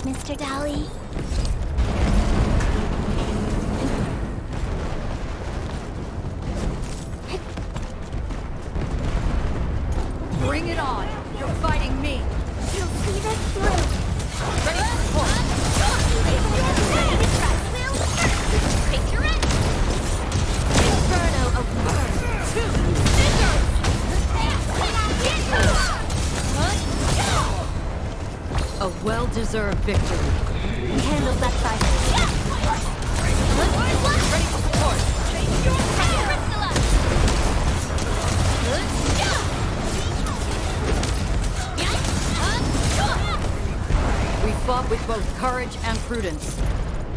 Mr. Dolly. Bring it on! You're fighting me! You'll see this through. Ready for support! Take your end. Inferno of burn. A well-deserved victory. We handled that fight. Ready for support! We fought with both courage and prudence.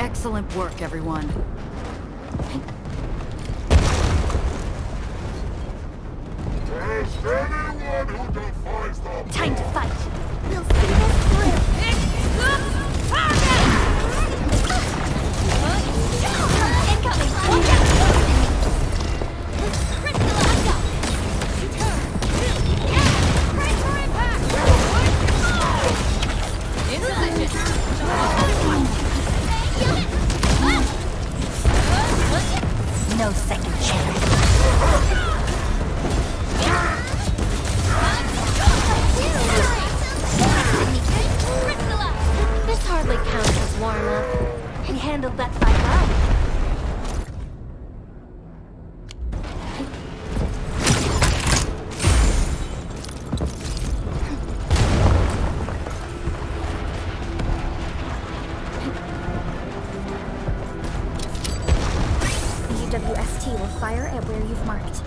Excellent work, everyone. Time to fight. We'll see this through. No second chance. This hardly counts as warm-up. We handled that fight well. The UWST will fire at where you've marked.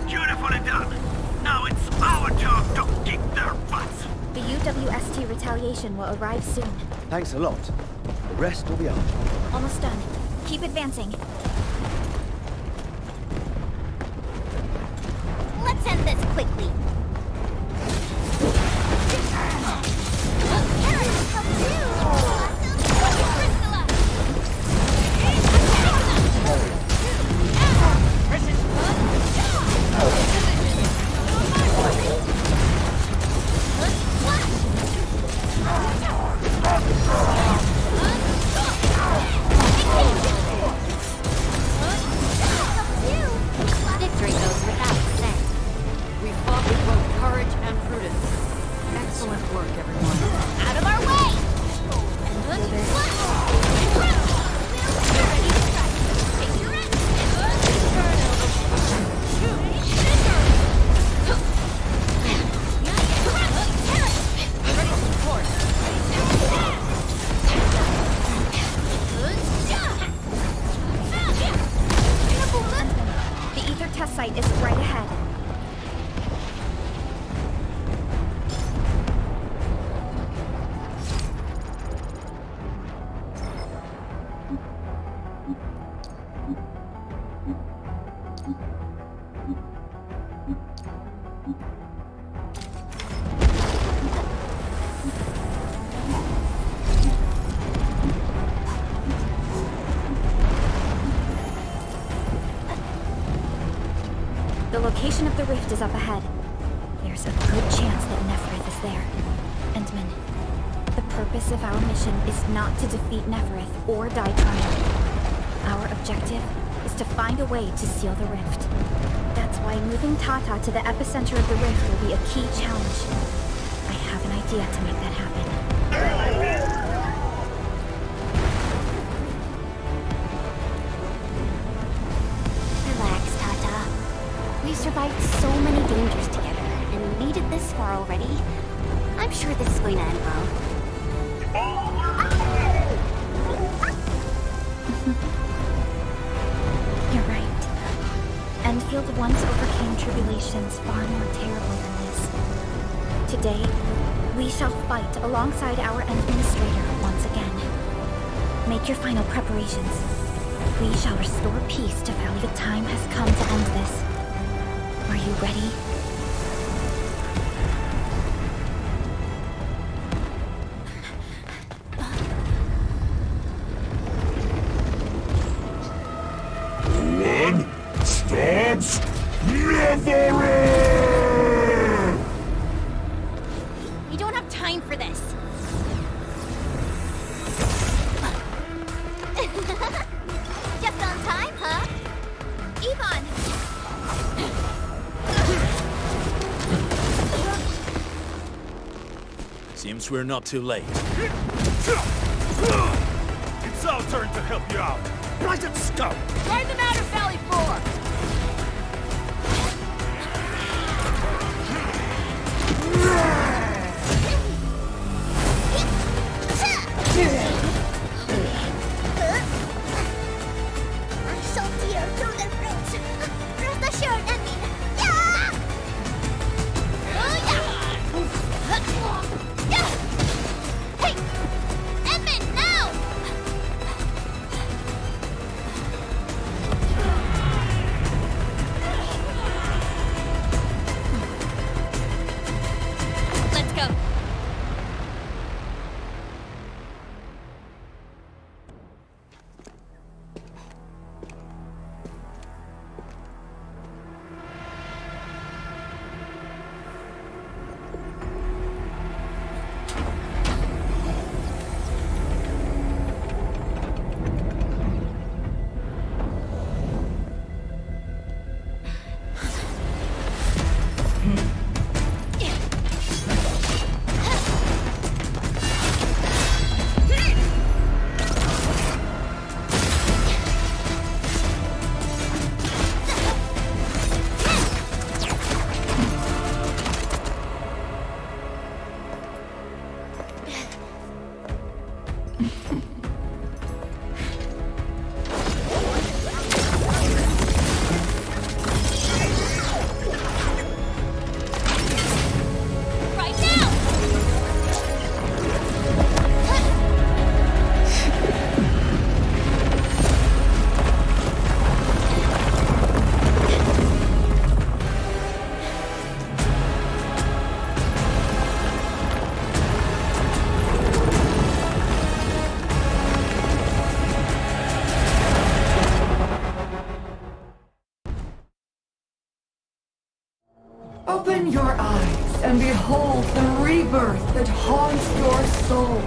Beautifully done. Now it's our job to kick their butts. The UWST retaliation will arrive soon. Thanks a lot. The rest will be after. Almost done. Keep advancing. Let's end this quickly. Victory goes without saying. We fought with both courage and prudence. Excellent work, everyone. Out of our way! Take your end. Ready for support! The ether test site is right ahead. The location of the rift is up ahead. There's a good chance that Neferith is there. Endmin, the purpose of our mission is not to defeat Neferith or die trying. Our objective is to find a way to seal the rift. That's why moving Tata to the epicenter of the rift will be a key challenge. I have an idea to make that happen. Relax, Tata. We've survived so many dangers together and made it this far already. I'm sure this is going to end well. You're right. Endfield once overcame tribulations far more terrible than this. Today, we shall fight alongside our endministrator once again. Make your final preparations. We shall restore peace to Valley. The time has come to end this. Are you ready? One, stop! chance! Never! We don't have time for this. Just on time, huh? Yvonne! Seems we're not too late. It's our turn to help you out. Right at scope. Try them out of Valley 4! I'm salty through the roots. Rest assured, endmin. Yeah! Oh, yeah! Hey! Endmin, now! Let's go. Right now! Open your eyes and behold the rebirth that haunts your soul.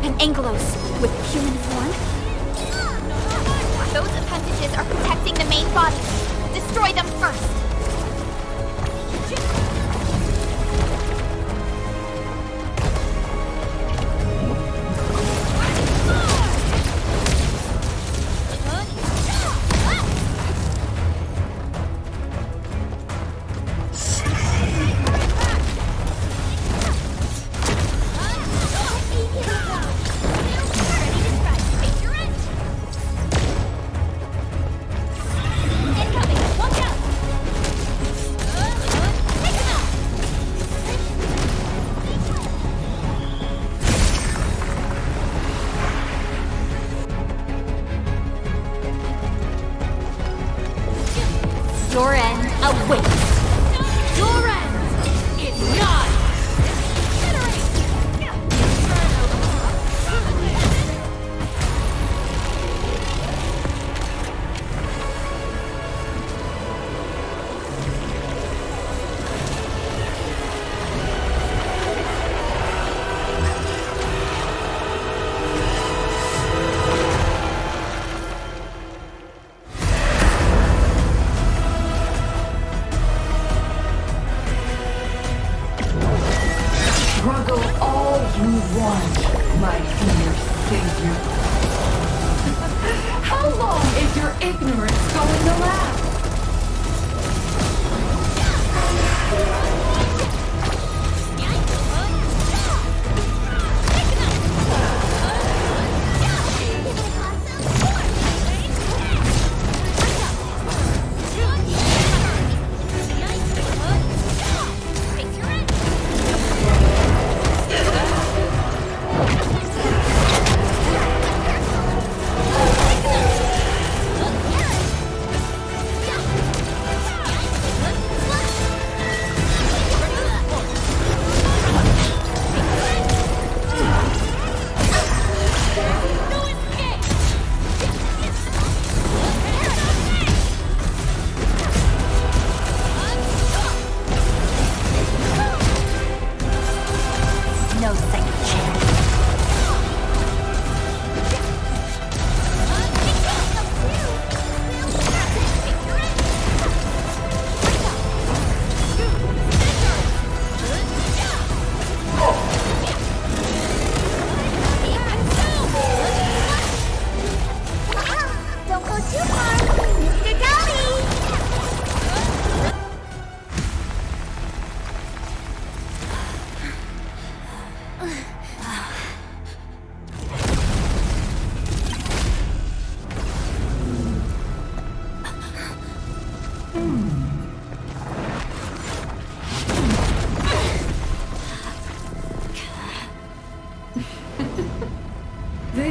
An Angelos with human form? Those appendages are protecting the main body. Destroy them first. Your end awaits. Your end is nigh! Struggle all you want, my dear savior. How long is your ignorance going to last?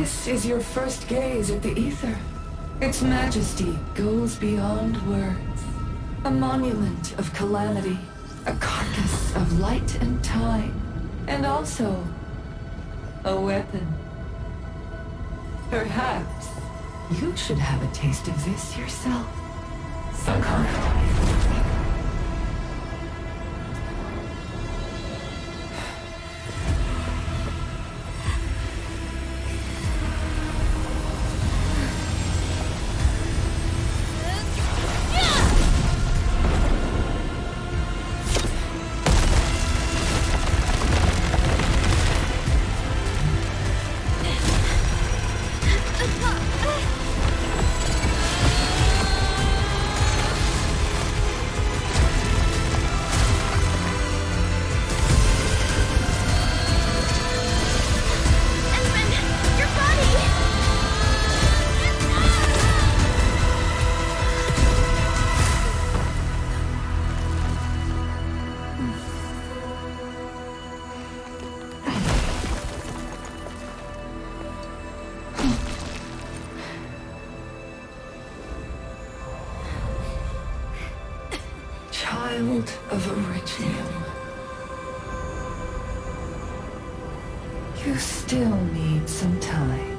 This is your first gaze at the ether. Its majesty goes beyond words. A monument of calamity, a carcass of light and time, and also a weapon. Perhaps you should have a taste of this yourself. Sometime. Child of Originum. You still need some time.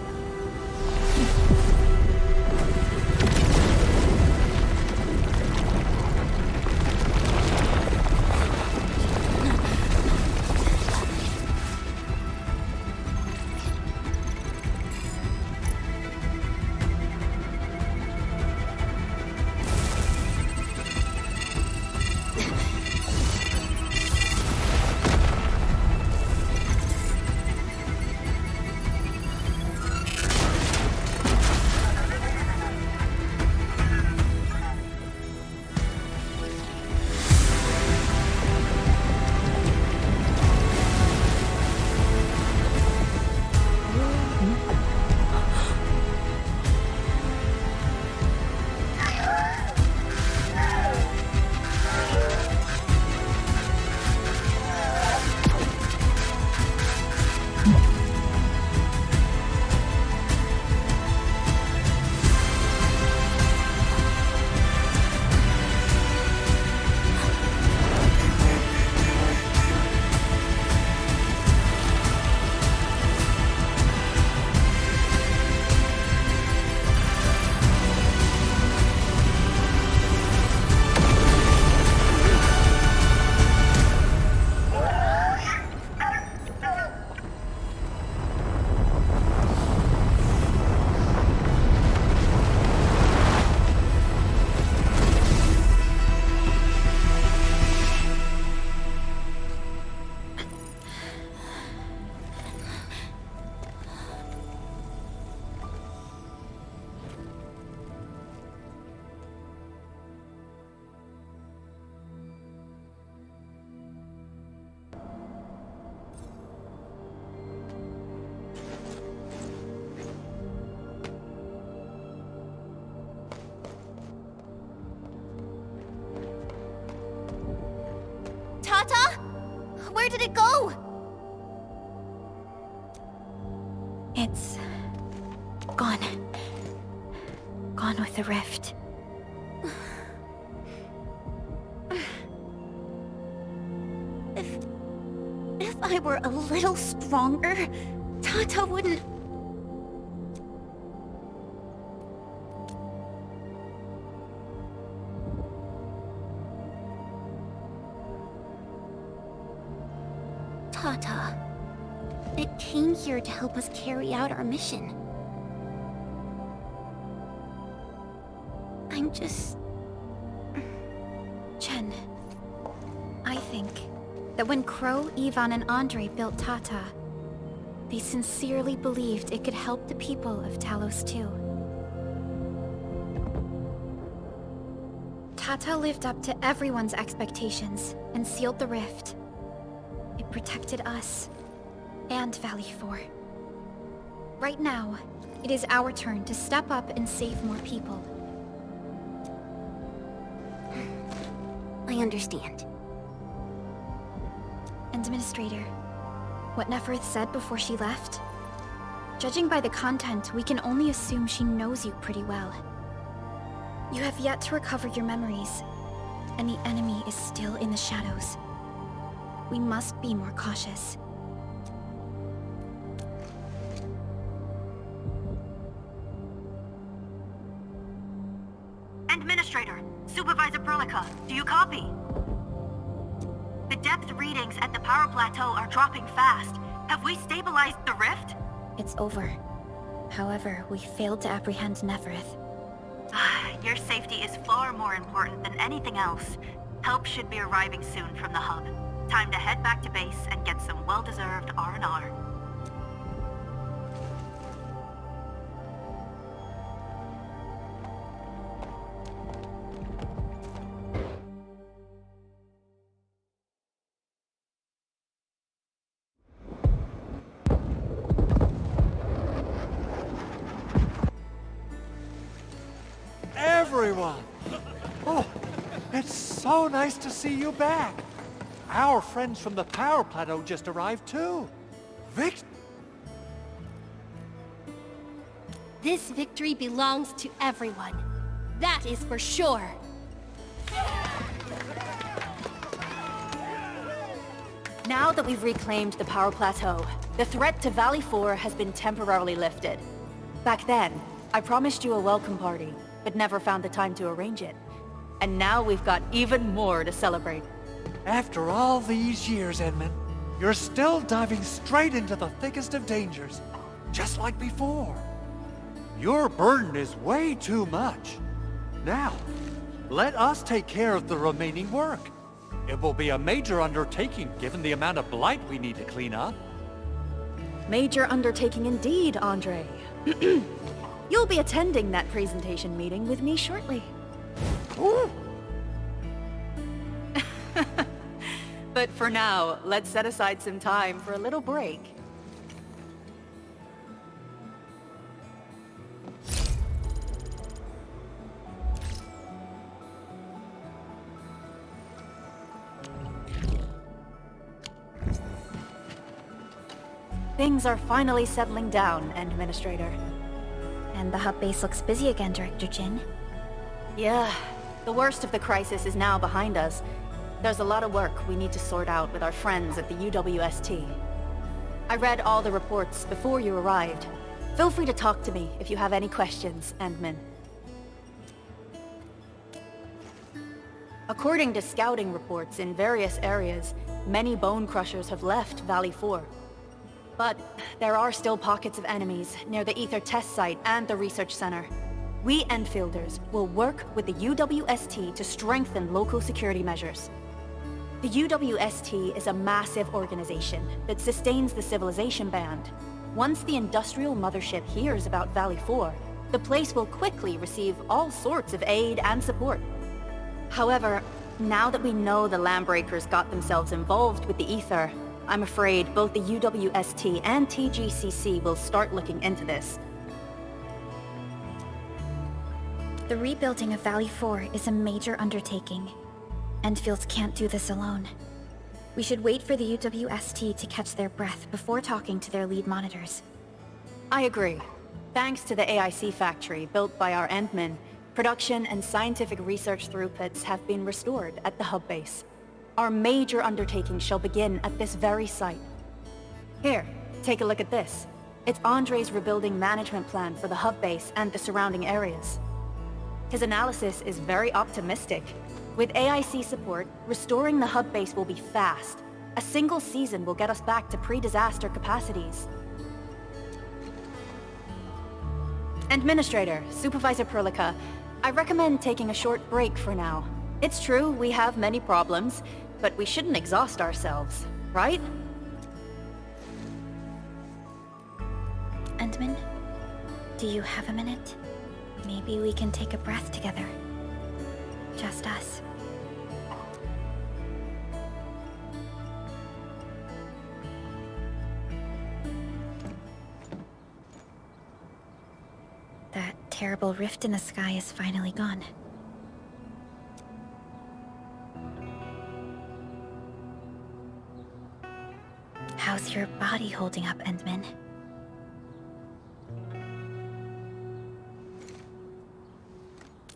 Tata? Where did it go? It's gone. Gone with the rift. If I were a little stronger, Tata wouldn't... Tata, it came here to help us carry out our mission. I'm just... Chen, I think that when Crow, Ivan, and Andre built Tata, they sincerely believed it could help the people of Talos too. Tata lived up to everyone's expectations and sealed the rift. It protected us and Valley 4. Right now, it is our turn to step up and save more people. I understand. Endministrator, what Neferth said before she left? Judging by the content, we can only assume she knows you pretty well. You have yet to recover your memories, and the enemy is still in the shadows. We must be more cautious. Endministrator, Supervisor Perlica, do you copy? The depth readings at the power plateau are dropping fast. Have we stabilized the rift? It's over. However, we failed to apprehend Nefereth. Your safety is far more important than anything else. Help should be arriving soon from the hub. Time to head back to base and get some well-deserved R&R. Everyone! Oh, it's so nice to see you back. Our friends from the power plateau just arrived too. This victory belongs to everyone. That is for sure. Now that we've reclaimed the power plateau, the threat to Valley 4 has been temporarily lifted. Back then, I promised you a welcome party, but never found the time to arrange it. And now we've got even more to celebrate. After all these years, Edmund, you're still diving straight into the thickest of dangers, just like before. Your burden is way too much. Now, let us take care of the remaining work. It will be a major undertaking given the amount of blight we need to clean up. Major undertaking indeed, Andre. You'll be attending that presentation meeting with me shortly. Ooh. But for now, let's set aside some time for a little break. Things are finally settling down, Endministrator. And the hub base looks busy again, Director Jin. Yeah, the worst of the crisis is now behind us. There's a lot of work we need to sort out with our friends at the UWST. I read all the reports before you arrived. Feel free to talk to me if you have any questions, Endmin. According to scouting reports in various areas, many bone crushers have left Valley 4. But there are still pockets of enemies near the Ether test site and the research center. We Enfielders will work with the UWST to strengthen local security measures. The UWST is a massive organization that sustains the Civilization Band. Once the industrial mothership hears about Valley 4, the place will quickly receive all sorts of aid and support. However, now that we know the Landbreakers got themselves involved with the Ether, I'm afraid both the UWST and TGCC will start looking into this. The rebuilding of Valley 4 is a major undertaking. Endfields can't do this alone. We should wait for the UWST to catch their breath before talking to their lead monitors. I agree. Thanks to the AIC factory built by our endmin, production and scientific research throughputs have been restored at the hub base. Our major undertaking shall begin at this very site. Here, take a look at this. It's Andre's rebuilding management plan for the hub base and the surrounding areas. His analysis is very optimistic. With AIC support, restoring the hub base will be fast. A single season will get us back to pre-disaster capacities. Administrator, Supervisor Perlica, I recommend taking a short break for now. It's true, we have many problems, but we shouldn't exhaust ourselves, right? Endmin, do you have a minute? Maybe we can take a breath together. Just us. That terrible rift in the sky is finally gone. How's your body holding up, Endmin?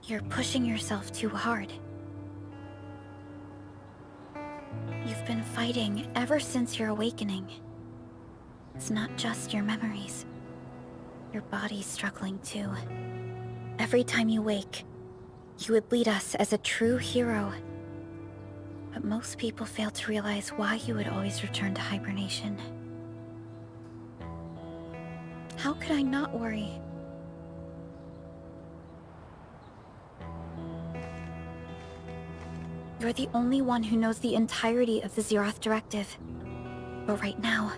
You're pushing yourself too hard. You've been fighting ever since your awakening. It's not just your memories. Your body's struggling too. Every time you wake, you would lead us as a true hero. But most people fail to realize why you would always return to hibernation. How could I not worry? You're the only one who knows the entirety of the Zeroth Directive. But right now,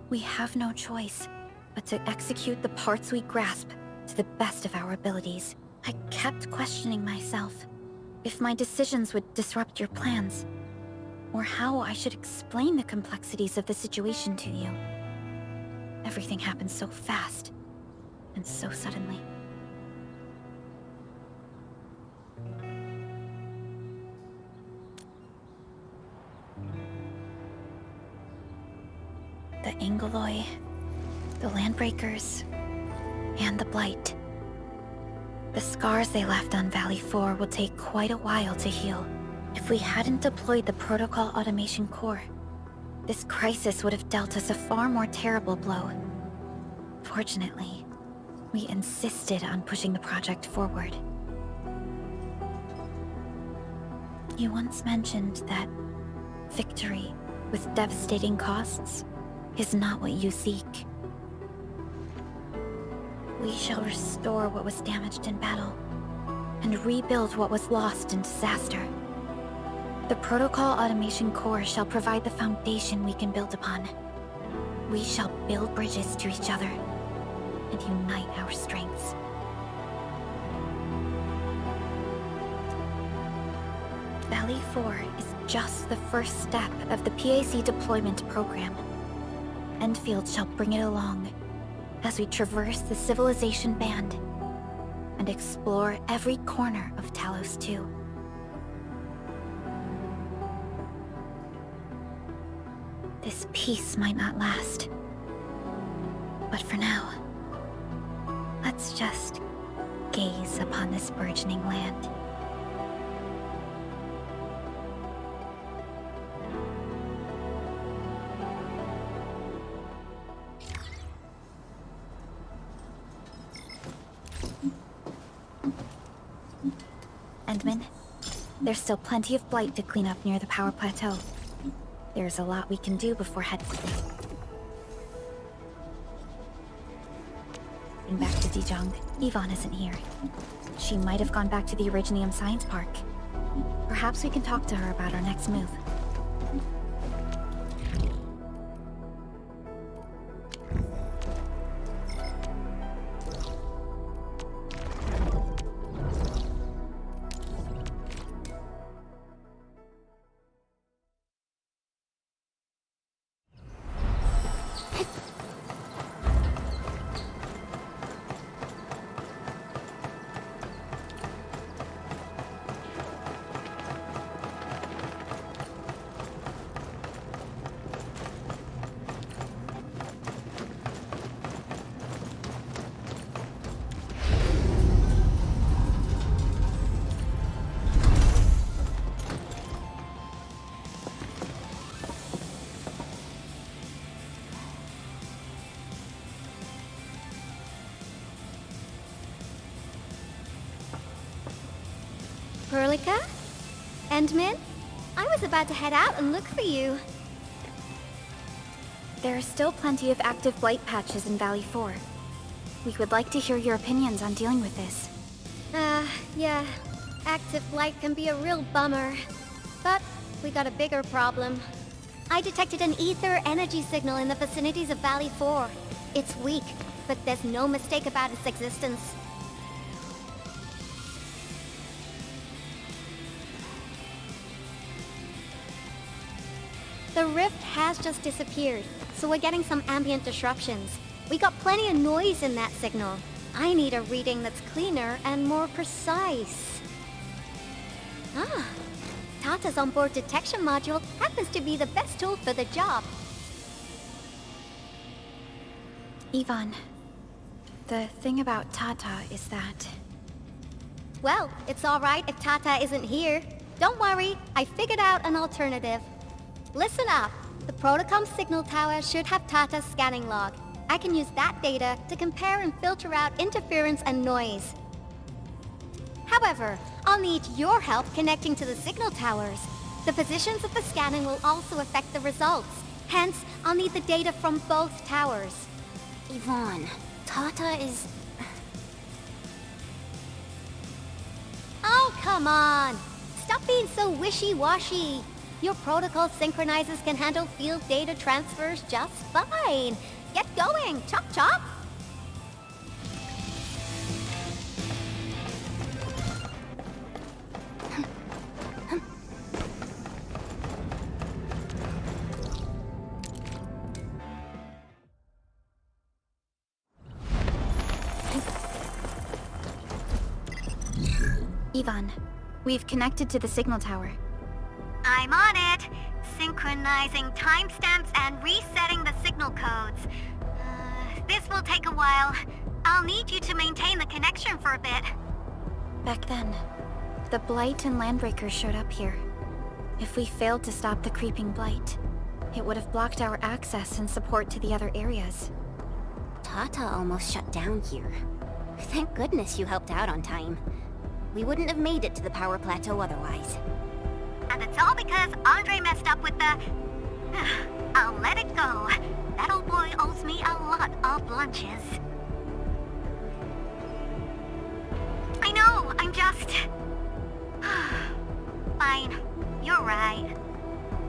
we have no choice but to execute the parts we grasp to the best of our abilities. I kept questioning myself if my decisions would disrupt your plans, or how I should explain the complexities of the situation to you. Everything happened so fast, and so suddenly. The Aggelomoirai, the Landbreakers, and the Blight. The scars they left on Valley 4 will take quite a while to heal. If we hadn't deployed the Protocol Automation Core, this crisis would have dealt us a far more terrible blow. Fortunately, we insisted on pushing the project forward. You once mentioned that victory with devastating costs is not what you seek. We shall restore what was damaged in battle, and rebuild what was lost in disaster. The Protocol Automation Core shall provide the foundation we can build upon. We shall build bridges to each other, and unite our strengths. Valley 4 is just the first step of the PAC deployment program. Endfield shall bring it along as we traverse the Civilization Band and explore every corner of Talos 2. This peace might not last, but for now, let's just gaze upon this burgeoning land. Endmin, there's still plenty of blight to clean up near the power plateau. There's a lot we can do before heading back to Zhejiang. Yvonne isn't here. She might have gone back to the Originium Science Park. Perhaps we can talk to her about our next move. Perlica? Endmin? I was about to head out and look for you. There are still plenty of active blight patches in Valley 4. We would like to hear your opinions on dealing with this. Yeah. Active blight can be a real bummer. But we got a bigger problem. I detected an ether energy signal in the vicinities of Valley 4. It's weak, but there's no mistake about its existence. The rift has just disappeared, so we're getting some ambient disruptions. We got plenty of noise in that signal. I need a reading that's cleaner and more precise. Tata's onboard detection module happens to be the best tool for the job. Yvonne, the thing about Tata is that Well, it's alright if Tata isn't here. Don't worry, I figured out an alternative. Listen up. The Protocom signal tower should have Tata's scanning log. I can use that data to compare and filter out interference and noise. However, I'll need your help connecting to the signal towers. The positions of the scanning will also affect the results. Hence, I'll need the data from both towers. Yvonne, Tata is... Oh, come on! Stop being so wishy-washy. Your protocol synchronizers can handle field data transfers just fine. Get going! Chop chop! Yvonne, we've connected to the signal tower. I'm on it. Synchronizing timestamps and resetting the signal codes. This will take a while. I'll need you to maintain the connection for a bit. Back then, the Blight and Landbreakers showed up here. If we failed to stop the creeping Blight, it would have blocked our access and support to the other areas. Tata almost shut down here. Thank goodness you helped out on time. We wouldn't have made it to the power plateau otherwise. And it's all because Andre messed up with the... I'll let it go. That old boy owes me a lot of lunches. I know, I'm just... Fine, you're right.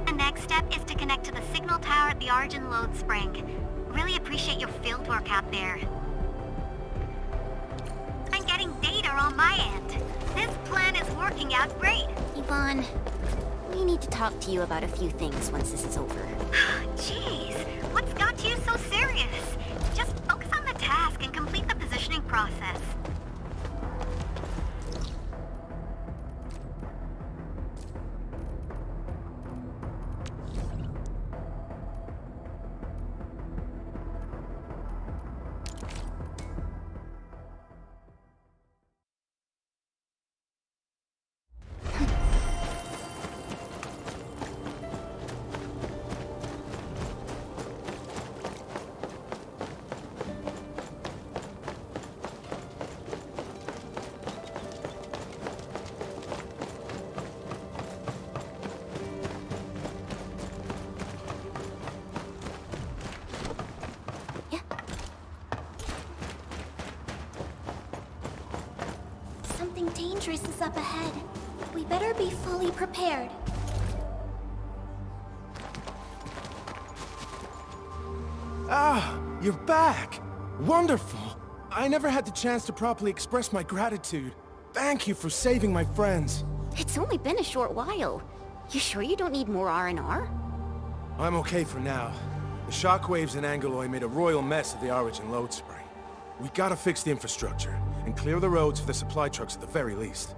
The next step is to connect to the signal tower at the Origin Load Spring. Really appreciate your fieldwork out there. I'm getting data on my end. This plan is working out great. Yvonne, we need to talk to you about a few things once this is over. Jeez, what's got you so serious? Just focus on the task and complete the positioning process. Something dangerous is up ahead. We better be fully prepared. Ah, you're back! Wonderful! I never had the chance to properly express my gratitude. Thank you for saving my friends. It's only been a short while. You sure you don't need more R&R? I'm okay for now. The shockwaves in Aggelomoirai made a royal mess of the Origin Load Spring. We gotta fix the infrastructure, and clear the roads for the supply trucks at the very least.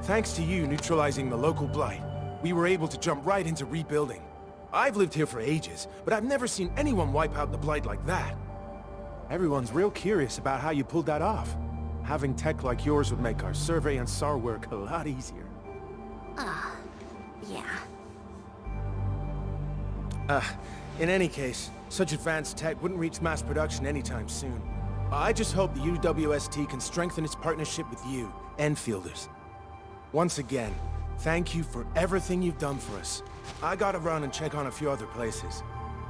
Thanks to you neutralizing the local blight, we were able to jump right into rebuilding. I've lived here for ages, but I've never seen anyone wipe out the blight like that. Everyone's real curious about how you pulled that off. Having tech like yours would make our survey and SAR work a lot easier. Yeah. In any case, such advanced tech wouldn't reach mass production anytime soon. I just hope the UWST can strengthen its partnership with you, Enfielders. Once again, thank you for everything you've done for us. I gotta run and check on a few other places.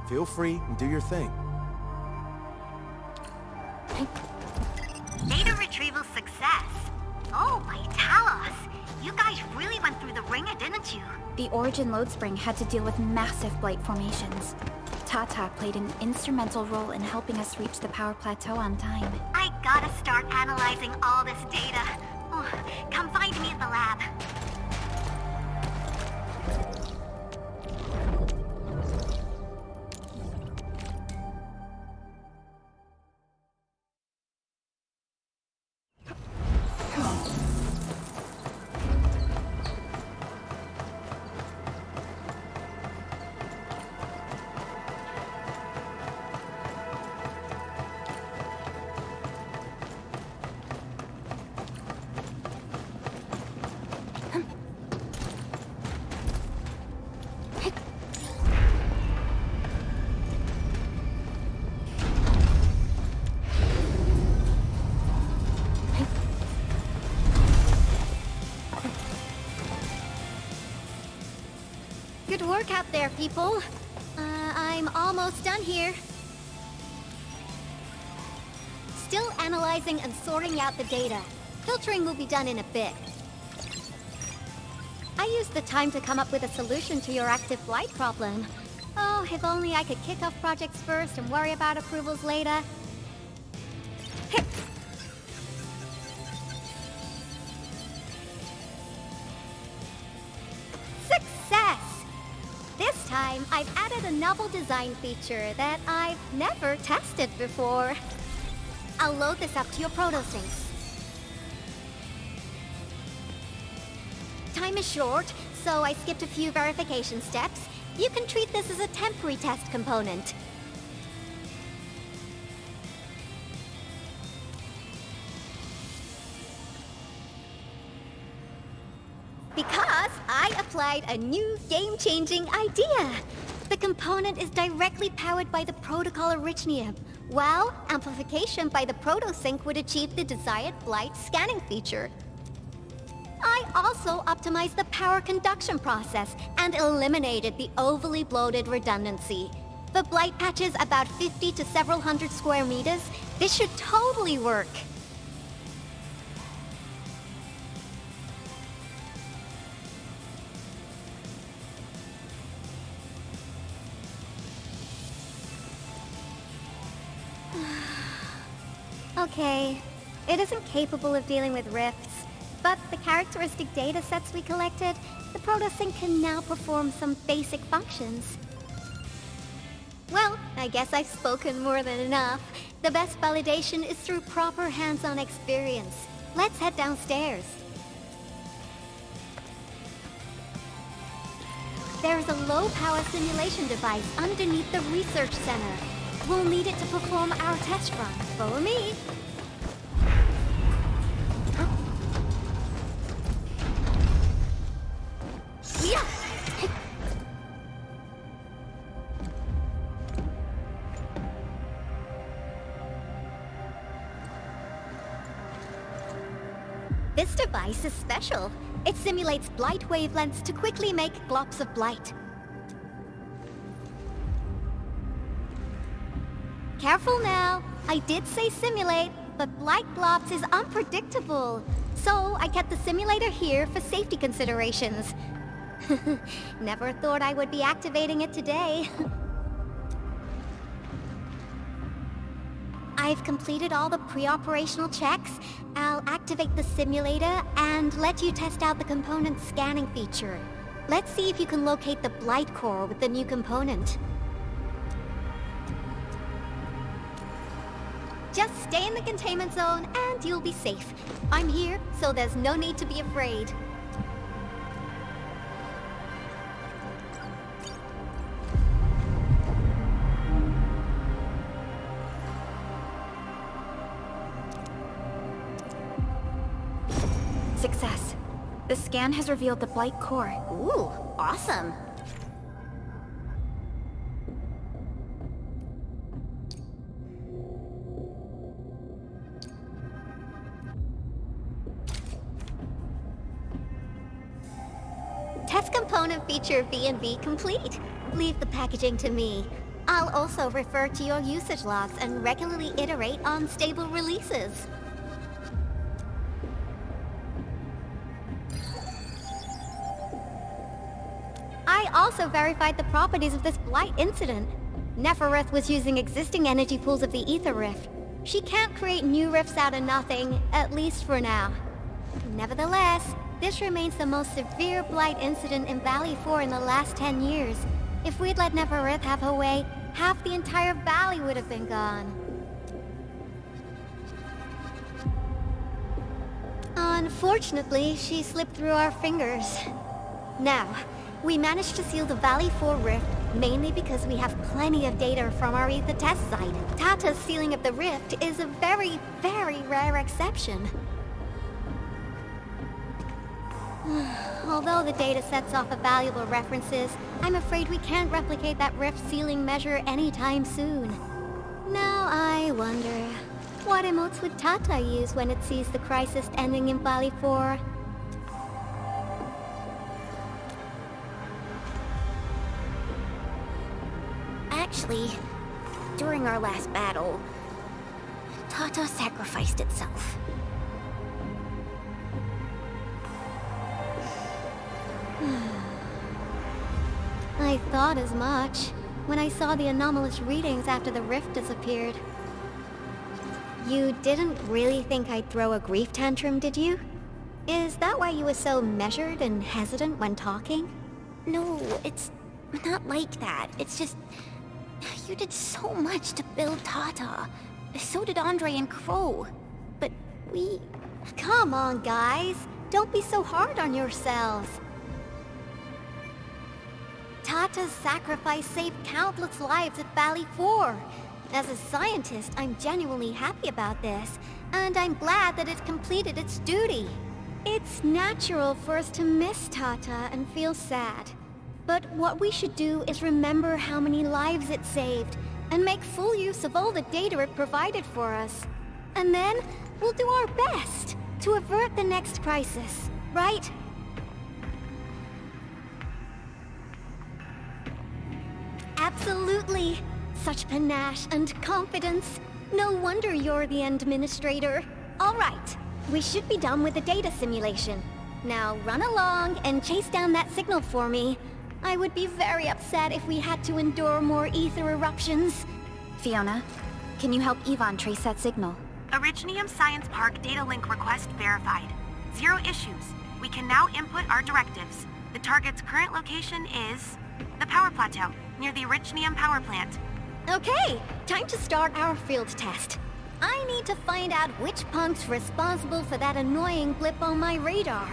Feel free and do your thing. Data retrieval success. Oh, my Talos. You guys really went through the ringer, didn't you? The Origin Load Spring had to deal with massive blight formations. Tata played an instrumental role in helping us reach the power plateau on time. I gotta start analyzing all this data. Oh, come find me at the lab. work out there, people. I'm almost done here. Still analyzing and sorting out the data. Filtering will be done in a bit. I used the time to come up with a solution to your active blight problem. Oh, if only I could kick off projects first and worry about approvals later. Hey. Success! This time, I've added a novel design feature that I've never tested before. I'll load this up to your proto-syncs. Time is short, so I skipped a few verification steps. You can treat this as a temporary test component. Because I applied a new game-changing idea. The component is directly powered by the protocol Arknights, while amplification by the proto-sync would achieve the desired blight scanning feature. I also optimized the power conduction process and eliminated the overly bloated redundancy. For blight patches about 50 to several hundred square meters, this should totally work. Okay, it isn't capable of dealing with rifts, but the characteristic data sets we collected, the proto-sync can now perform some basic functions. Well, I guess I've spoken more than enough. The best validation is through proper hands-on experience. Let's head downstairs. There's a low-power simulation device underneath the research center. We'll need it to perform our test run. Follow me. Yeah. This device is special. It simulates blight wavelengths to quickly make glops of blight. Careful now. I did say simulate, but blight globs is unpredictable. So I kept the simulator here for safety considerations. Never thought I would be activating it today. I've completed all the pre-operational checks. I'll activate the simulator and let you test out the component scanning feature. Let's see if you can locate the blight core with the new component. Just stay in the containment zone and you'll be safe. I'm here, so there's no need to be afraid. Success. The scan has revealed the blight core. Ooh, awesome. Test component feature V&V complete. Leave the packaging to me. I'll also refer to your usage logs and regularly iterate on stable releases. I also verified the properties of this blight incident. Nefereth was using existing energy pools of the Ether Rift. She can't create new rifts out of nothing, at least for now. Nevertheless, this remains the most severe blight incident in Valley 4 in the last 10 years. If we'd let Nefereth have her way, half the entire valley would have been gone. Unfortunately, she slipped through our fingers. Now, we managed to seal the Valley 4 rift, mainly because we have plenty of data from our Ether test site. Tata's sealing of the rift is a very, very rare exception. Although the data sets offer valuable references, I'm afraid we can't replicate that rift sealing measure anytime soon. Now I wonder, what emotes would Tata use when it sees the crisis ending in Valley 4? actually, during our last battle, Tata sacrificed itself. I thought as much when I saw the anomalous readings after the rift disappeared. You didn't really think I'd throw a grief tantrum, did you? Is that why you were so measured and hesitant when talking? No, it's not like that. It's just... you did so much to build Tata. So did Andre and Crow. But we... Come on, guys. Don't be so hard on yourselves. Tata's sacrifice saved countless lives at Valley 4. As a scientist, I'm genuinely happy about this, and I'm glad that it completed its duty. It's natural for us to miss Tata and feel sad. But what we should do is remember how many lives it saved, and make full use of all the data it provided for us. And then, we'll do our best to avert the next crisis, right? Absolutely! Such panache and confidence. No wonder you're the endministrator. All right, we should be done with the data simulation. Now run along and chase down that signal for me. I would be very upset if we had to endure more ether eruptions. Fiona, can you help Yvonne trace that signal? Originium Science Park data link request verified. 0 issues. We can now input our directives. The target's current location is the power plateau, near the Originium power plant. Okay, time to start our field test. I need to find out which punk's responsible for that annoying blip on my radar.